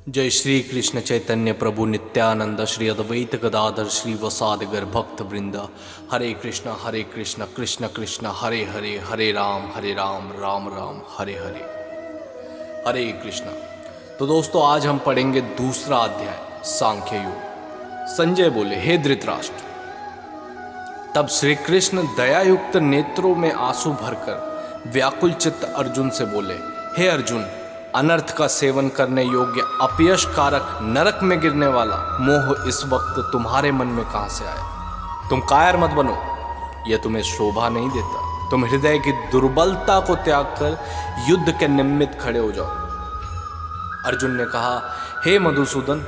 जय श्री कृष्ण चैतन्य प्रभु नित्यानंद श्री अद्वैत गदाधर श्री वसादिगर भक्त वृंद। हरे कृष्ण कृष्ण कृष्ण हरे हरे, हरे राम राम राम हरे हरे। हरे कृष्ण। तो दोस्तों, आज हम पढ़ेंगे दूसरा अध्याय सांख्य योग। संजय बोले, हे धृतराष्ट्र। तब श्री कृष्ण दयायुक्त नेत्रों में आंसू भरकर व्याकुल चित्त अर्जुन से बोले, हे अर्जुन, अनर्थ का सेवन करने योग्य अपयश कारक नरक में गिरने वाला मोह इस वक्त तुम्हारे मन में कहां से आया? तुम कायर मत बनो, यह तुम्हें शोभा नहीं देता। तुम हृदय की दुर्बलता को त्याग कर युद्ध के निमित्त खड़े हो जाओ। अर्जुन ने कहा, हे मधुसूदन,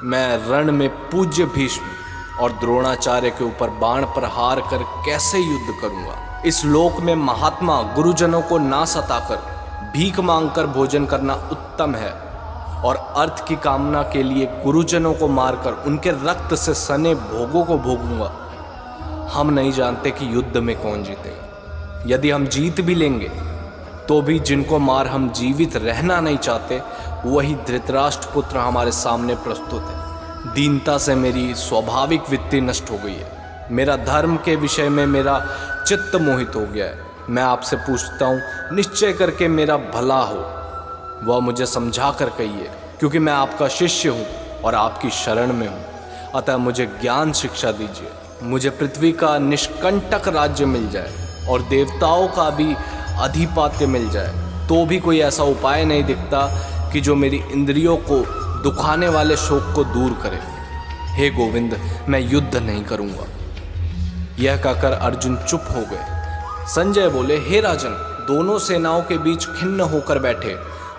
मैं रण में पूज्य भीष्म और द्रोणाचार्य के ऊपर बाण प्रहार कर कैसे युद्ध करूंगा? इस लोक में महात्मा गुरुजनों को ना सताकर भीख मांगकर भोजन करना उत्तम है, और अर्थ की कामना के लिए गुरुजनों को मारकर उनके रक्त से सने भोगों को भोगूंगा। हम नहीं जानते कि युद्ध में कौन जीतेगा। यदि हम जीत भी लेंगे तो भी जिनको मार हम जीवित रहना नहीं चाहते, वही धृतराष्ट्र पुत्र हमारे सामने प्रस्तुत है। दीनता से मेरी स्वाभाविक वृत्ति नष्ट हो गई है। मेरा धर्म के विषय में मेरा चित्त मोहित हो गया है। मैं आपसे पूछता हूँ, निश्चय करके मेरा भला हो वह मुझे समझा कर कहिए, क्योंकि मैं आपका शिष्य हूँ और आपकी शरण में हूँ। अतः मुझे ज्ञान शिक्षा दीजिए। मुझे पृथ्वी का निष्कंटक राज्य मिल जाए और देवताओं का भी अधिपत्य मिल जाए, तो भी कोई ऐसा उपाय नहीं दिखता कि जो मेरी इंद्रियों को दुखाने वाले शोक को दूर करे। हे गोविंद, मैं युद्ध नहीं करूँगा। यह कहकर अर्जुन चुप हो गए। संजय बोले, हे राजन, दोनों सेनाओं के बीच खिन्न होकर बैठे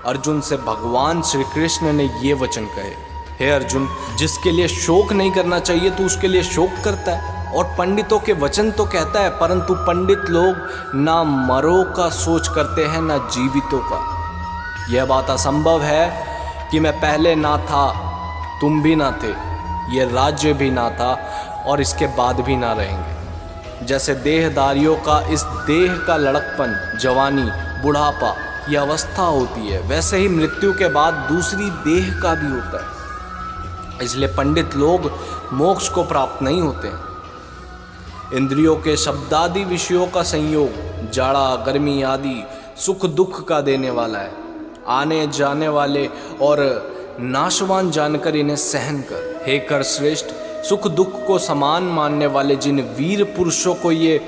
अर्जुन से भगवान श्री कृष्ण ने ये वचन कहे, हे अर्जुन, जिसके लिए शोक नहीं करना चाहिए तो उसके लिए शोक करता है, और पंडितों के वचन तो कहता है, परंतु पंडित लोग ना मरो का सोच करते हैं ना जीवितों का। यह बात असंभव है कि मैं पहले ना था, तुम भी ना थे, यह राज्य भी ना था और इसके बाद भी ना रहेंगे। जैसे देहधारियों का इस देह का लड़कपन, जवानी, बुढ़ापा यह अवस्था होती है, वैसे ही मृत्यु के बाद दूसरी देह का भी होता है। इसलिए पंडित लोग मोक्ष को प्राप्त नहीं होते हैं। इंद्रियों के शब्दादि विषयों का संयोग जाड़ा गर्मी आदि सुख दुख का देने वाला है। आने जाने वाले और नाशवान जानकर इन्हें सहन कर। हे कर श्रेष्ठ, सुख दुख को समान मानने वाले जिन वीर पुरुषों को ये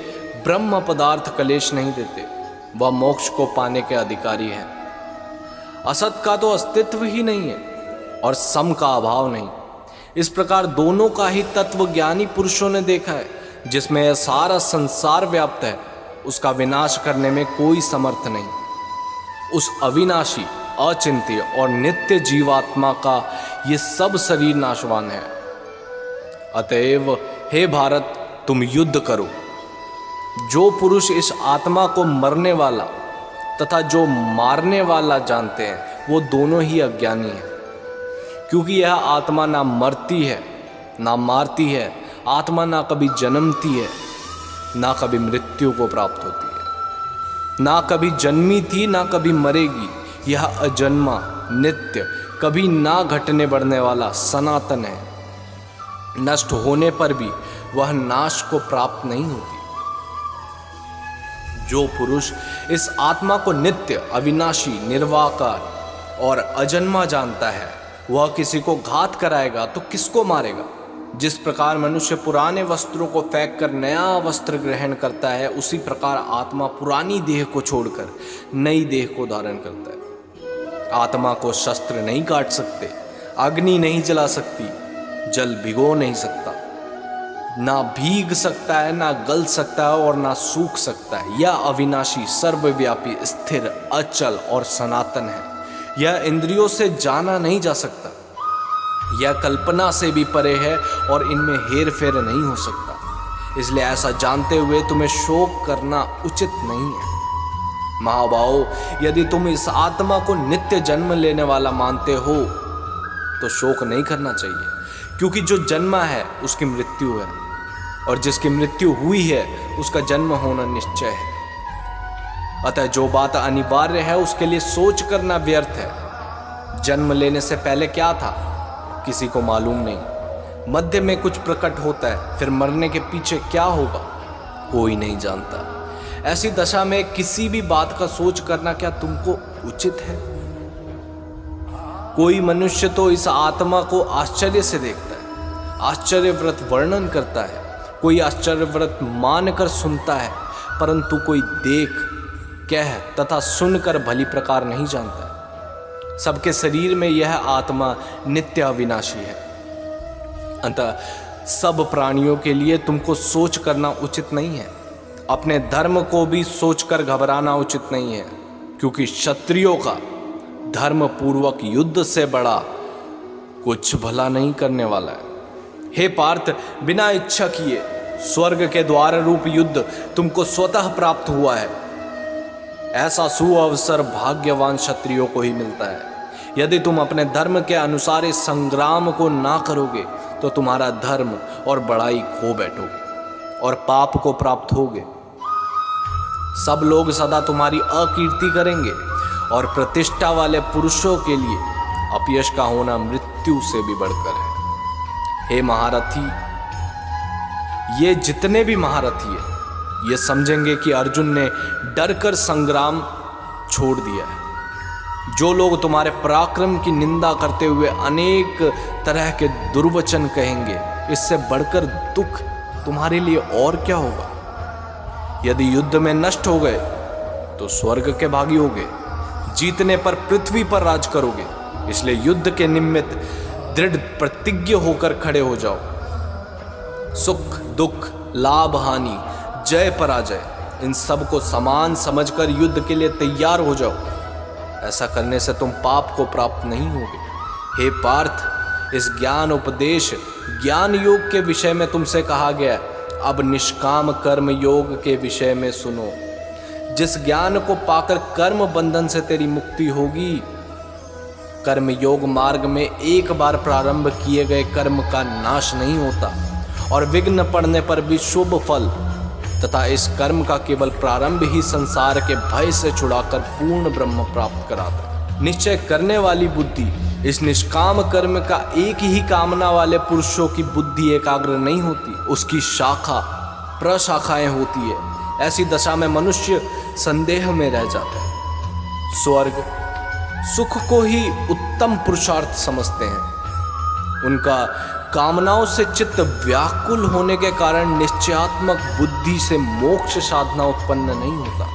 ब्रह्म पदार्थ कलेश नहीं देते, वह मोक्ष को पाने के अधिकारी हैं। असत का तो अस्तित्व ही नहीं है और सम का अभाव नहीं। इस प्रकार दोनों का ही तत्व ज्ञानी पुरुषों ने देखा है। जिसमें यह सारा संसार व्याप्त है, उसका विनाश करने में कोई समर्थ नहीं। उस अविनाशी, अचिंत्य और नित्य जीवात्मा का ये सब शरीर नाशवान है। अतएव हे भारत, तुम युद्ध करो। जो पुरुष इस आत्मा को मरने वाला तथा जो मारने वाला जानते हैं, वो दोनों ही अज्ञानी हैं, क्योंकि यह आत्मा ना मरती है ना मारती है। आत्मा ना कभी जन्मती है ना कभी मृत्यु को प्राप्त होती है, ना कभी जन्मी थी ना कभी मरेगी। यह अजन्मा, नित्य, कभी ना घटने बढ़ने वाला सनातन है। नष्ट होने पर भी वह नाश को प्राप्त नहीं होती। जो पुरुष इस आत्मा को नित्य, अविनाशी, निर्वाकार और अजन्मा जानता है, वह किसी को घात कराएगा तो किसको मारेगा? जिस प्रकार मनुष्य पुराने वस्त्रों को फेंक कर नया वस्त्र ग्रहण करता है, उसी प्रकार आत्मा पुरानी देह को छोड़कर नई देह को धारण करता है। आत्मा को शस्त्र नहीं काट सकते, अग्नि नहीं जला सकती, जल भिगो नहीं सकता, ना भीग सकता है, ना गल सकता है और ना सूख सकता है। यह अविनाशी, सर्वव्यापी, स्थिर, अचल और सनातन है। यह इंद्रियों से जाना नहीं जा सकता। यह कल्पना से भी परे है और इनमें हेर फेर नहीं हो सकता। इसलिए ऐसा जानते हुए तुम्हें शोक करना उचित नहीं है। महाभाव, यदि तुम इस आत्मा को नित्य जन्म लेने वाला मानते हो तो शोक नहीं करना चाहिए, क्योंकि जो जन्मा है उसकी मृत्यु है, और जिसकी मृत्यु हुई है उसका जन्म होना निश्चय है। अतः जो बात अनिवार्य है उसके लिए सोच करना व्यर्थ है। जन्म लेने से पहले क्या था किसी को मालूम नहीं। मध्य में कुछ प्रकट होता है, फिर मरने के पीछे क्या होगा कोई नहीं जानता। ऐसी दशा में किसी भी बात का सोच करना क्या तुमको उचित है? कोई मनुष्य तो इस आत्मा को आश्चर्य से देखता है, आश्चर्यव्रत वर्णन करता है, कोई आश्चर्यव्रत मानकर सुनता है, परंतु कोई देख कह तथा सुनकर भली प्रकार नहीं जानता है। सबके शरीर में यह आत्मा नित्य अविनाशी है। अतः सब प्राणियों के लिए तुमको सोच करना उचित नहीं है। अपने धर्म को भी सोचकर घबराना उचित नहीं है, क्योंकि क्षत्रियों का धर्म पूर्वक युद्ध से बड़ा कुछ भला नहीं करने वाला है। हे पार्थ, बिना इच्छा किए स्वर्ग के द्वार रूप युद्ध तुमको स्वतः प्राप्त हुआ है। ऐसा सुअवसर भाग्यवान क्षत्रियों को ही मिलता है। यदि तुम अपने धर्म के अनुसार इस संग्राम को ना करोगे तो तुम्हारा धर्म और बड़ाई खो बैठोगे और पाप को प्राप्त होगे। सब लोग सदा तुम्हारी अकीर्ति करेंगे और प्रतिष्ठा वाले पुरुषों के लिए अपयश का होना मृत्यु से भी बढ़कर है। हे महारथी, ये जितने भी महारथी है ये समझेंगे कि अर्जुन ने डरकर संग्राम छोड़ दिया है। जो लोग तुम्हारे पराक्रम की निंदा करते हुए अनेक तरह के दुर्वचन कहेंगे, इससे बढ़कर दुख तुम्हारे लिए और क्या होगा। यदि युद्ध में नष्ट हो गए तो स्वर्ग के भागी होगे, जीतने पर पृथ्वी पर राज करोगे। इसलिए युद्ध के निमित्त दृढ़ प्रतिज्ञ होकर खड़े हो जाओ। सुख दुख, लाभ हानि, जय पराजय, इन सब को समान समझकर युद्ध के लिए तैयार हो जाओ। ऐसा करने से तुम पाप को प्राप्त नहीं होगे। हे पार्थ, इस ज्ञान उपदेश ज्ञान योग के विषय में तुमसे कहा गया, अब निष्काम कर्म योग के विषय में सुनो। जिस ज्ञान को पाकर कर्म बंधन से तेरी मुक्ति होगी। कर्म योग मार्ग में एक बार प्रारंभ किए गए कर्म का नाश नहीं होता और विघ्न पड़ने पर भी शुभ फल तथा इस कर्म का केवल प्रारंभ ही संसार के भय से छुड़ाकर पूर्ण ब्रह्म प्राप्त कराता। निश्चय करने वाली बुद्धि, इस निष्काम कर्म का एक ही कामना वाले पुरुषों की बुद्धि एकाग्र नहीं होती, उसकी शाखा प्रशाखाएं होती है। ऐसी दशा में मनुष्य संदेह में रह जाता है। स्वर्ग सुख को ही उत्तम पुरुषार्थ समझते हैं। उनका कामनाओं से चित्त व्याकुल होने के कारण निश्चयात्मक बुद्धि से मोक्ष साधना उत्पन्न नहीं होता,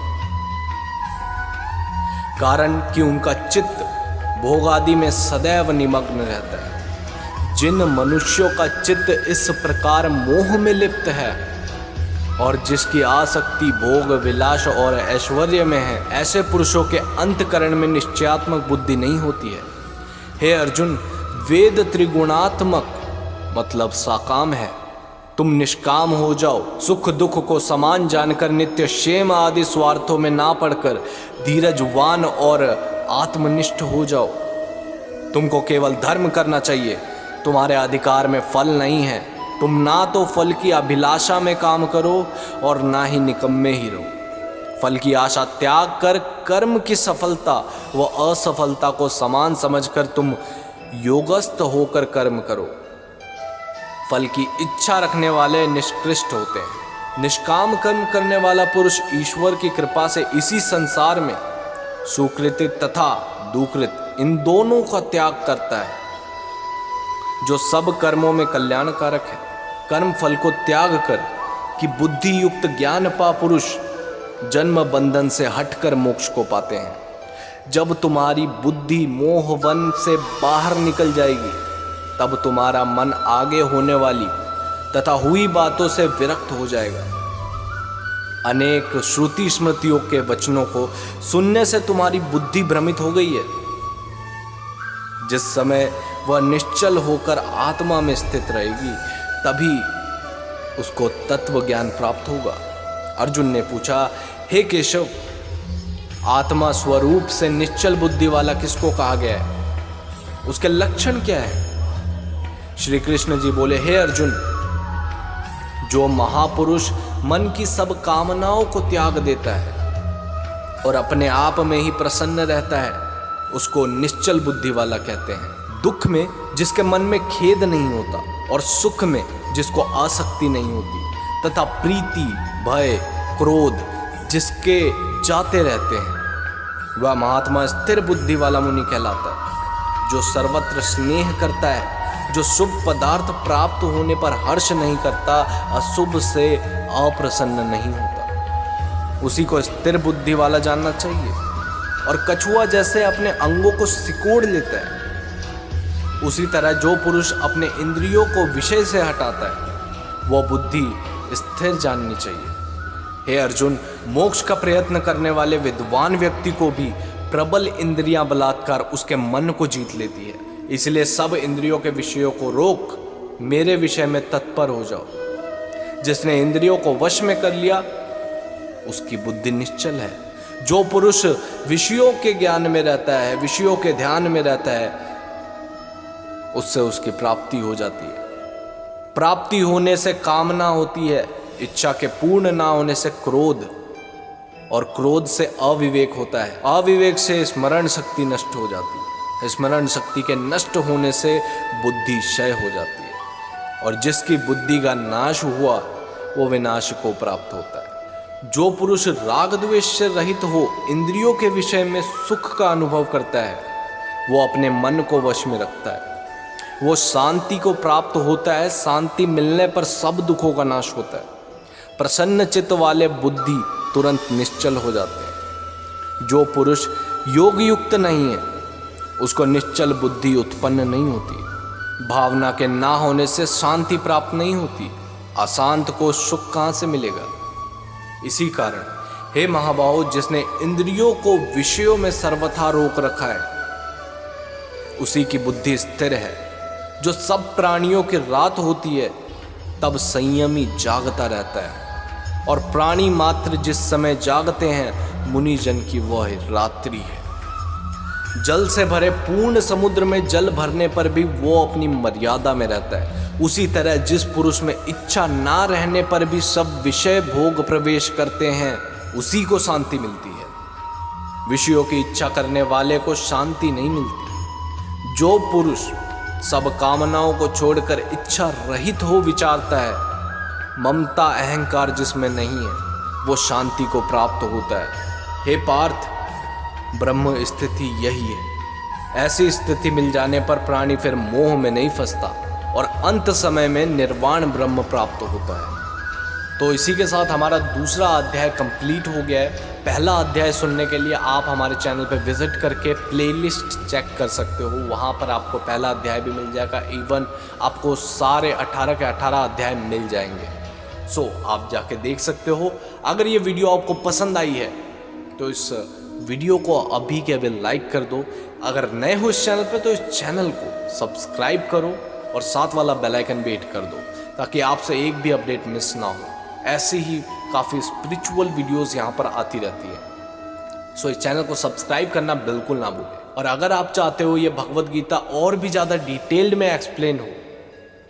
कारण कि उनका चित्त भोग आदि में सदैव निमग्न रहता है। जिन मनुष्यों का चित्त इस प्रकार मोह में लिप्त है और जिसकी आसक्ति भोग विलास और ऐश्वर्य में है, ऐसे पुरुषों के अंतकरण में निश्चयात्मक बुद्धि नहीं होती है। हे अर्जुन, वेद त्रिगुणात्मक मतलब साकाम है। तुम निष्काम हो जाओ। सुख दुख को समान जानकर नित्य क्षेम आदि स्वार्थों में ना पड़कर धीरजवान और आत्मनिष्ठ हो जाओ। तुमको केवल धर्म करना चाहिए। तुम्हारे अधिकार में फल नहीं है। तुम ना तो फल की अभिलाषा में काम करो और ना ही निकम्मे ही रहो। फल की आशा त्याग कर कर्म की सफलता व असफलता को समान समझकर तुम योगस्थ होकर कर्म करो। फल की इच्छा रखने वाले निष्कृष्ट होते हैं। निष्काम कर्म करने वाला पुरुष ईश्वर की कृपा से इसी संसार में सुकृत तथा दुकृत इन दोनों का त्याग करता है, जो सब कर्मों में कल्याणकारक है। कर्म फल को त्याग कर कि बुद्धि युक्त ज्ञान पा पुरुष जन्म बंधन से हटकर मोक्ष को पाते हैं। जब तुम्हारी बुद्धि मोहवन से बाहर निकल जाएगी, तब तुम्हारा मन आगे होने वाली तथा हुई बातों से विरक्त हो जाएगा। अनेक श्रुति स्मृतियों के वचनों को सुनने से तुम्हारी बुद्धि भ्रमित हो गई है। जिस समय वह निश्चल होकर आत्मा में स्थित रहेगी, तभी उसको तत्व ज्ञान प्राप्त होगा। अर्जुन ने पूछा, हे केशव, आत्मा स्वरूप से निश्चल बुद्धि वाला किसको कहा गया है? उसके लक्षण क्या है? श्री कृष्ण जी बोले, हे अर्जुन, जो महापुरुष मन की सब कामनाओं को त्याग देता है और अपने आप में ही प्रसन्न रहता है, उसको निश्चल बुद्धि वाला कहते हैं। दुख में जिसके मन में खेद नहीं होता और सुख में जिसको आसक्ति नहीं होती, तथा प्रीति, भय, क्रोध जिसके जाते रहते हैं, वह महात्मा स्थिर बुद्धि वाला मुनि कहलाता है। जो सर्वत्र स्नेह करता है, जो शुभ पदार्थ प्राप्त होने पर हर्ष नहीं करता, अशुभ से अप्रसन्न नहीं होता, उसी को स्थिर बुद्धि वाला जानना चाहिए। और कछुआ जैसे अपने अंगों को सिकोड़ लेता है, उसी तरह जो पुरुष अपने इंद्रियों को विषय से हटाता है, वह बुद्धि स्थिर जाननी चाहिए। हे अर्जुन, मोक्ष का प्रयत्न करने वाले विद्वान व्यक्ति को भी प्रबल इंद्रियां बलात्कार उसके मन को जीत लेती है। इसलिए सब इंद्रियों के विषयों को रोक मेरे विषय में तत्पर हो जाओ। जिसने इंद्रियों को वश में कर लिया उसकी बुद्धि निश्चल है। जो पुरुष विषयों के ज्ञान में रहता है, विषयों के ध्यान में रहता है, उससे उसकी प्राप्ति हो जाती है। प्राप्ति होने से कामना होती है, इच्छा के पूर्ण ना होने से क्रोध, और क्रोध से अविवेक होता है। अविवेक से स्मरण शक्ति नष्ट हो जाती है। स्मरण शक्ति के नष्ट होने से बुद्धि क्षय हो जाती है, और जिसकी बुद्धि का नाश हुआ वो विनाश को प्राप्त होता है। जो पुरुष राग द्वेष से रहित हो इंद्रियों के विषय में सुख का अनुभव करता है, वो अपने मन को वश में रखता है, वो शांति को प्राप्त होता है। शांति मिलने पर सब दुखों का नाश होता है। प्रसन्न चित्त वाले बुद्धि तुरंत निश्चल हो जाते हैं। जो पुरुष योग युक्त नहीं है उसको निश्चल बुद्धि उत्पन्न नहीं होती। भावना के ना होने से शांति प्राप्त नहीं होती। अशांत को सुख कहाँ से मिलेगा? इसी कारण हे महाबाहो, जिसने इंद्रियों को विषयों में सर्वथा रोक रखा है उसी की बुद्धि स्थिर है। जो सब प्राणियों की रात होती है तब संयमी जागता रहता है, और प्राणी मात्र जिस समय जागते हैं मुनि जन की वह रात्रि है। जल से भरे पूर्ण समुद्र में जल भरने पर भी वो अपनी मर्यादा में रहता है। उसी तरह जिस पुरुष में इच्छा ना रहने पर भी सब विषय भोग प्रवेश करते हैं, उसी को शांति मिलती है। विषयों की इच्छा करने वाले को शांति नहीं मिलती। जो पुरुष सब कामनाओं को छोड़कर इच्छा रहित हो विचारता है, ममता अहंकार जिसमें नहीं है, वो शांति को प्राप्त होता है। हे पार्थ, ब्रह्म स्थिति यही है। ऐसी स्थिति मिल जाने पर प्राणी फिर मोह में नहीं फंसता और अंत समय में निर्वाण ब्रह्म प्राप्त होता है। तो इसी के साथ हमारा दूसरा अध्याय कंप्लीट हो गया है। पहला अध्याय सुनने के लिए आप हमारे चैनल पर विजिट करके प्लेलिस्ट चेक कर सकते हो। वहाँ पर आपको पहला अध्याय भी मिल जाएगा। इवन आपको सारे 18 के 18 अध्याय मिल जाएंगे। सो आप जाके देख सकते हो। अगर ये वीडियो आपको पसंद आई है तो इस वीडियो को अभी के अभी लाइक कर दो। अगर नए हो इस चैनल पे तो इस चैनल को सब्सक्राइब करो और साथ वाला बेल आइकन भी हिट कर दो, ताकि आपसे एक भी अपडेट मिस ना हो। ऐसी ही काफ़ी स्पिरिचुअल वीडियोस यहाँ पर आती रहती है। सो इस चैनल को सब्सक्राइब करना बिल्कुल ना भूलें। और अगर आप चाहते हो ये भगवद गीता और भी ज़्यादा डिटेल्ड में एक्सप्लेन हो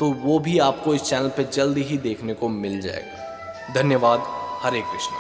तो वो भी आपको इस चैनल पे जल्दी ही देखने को मिल जाएगा। धन्यवाद। हरे कृष्णा।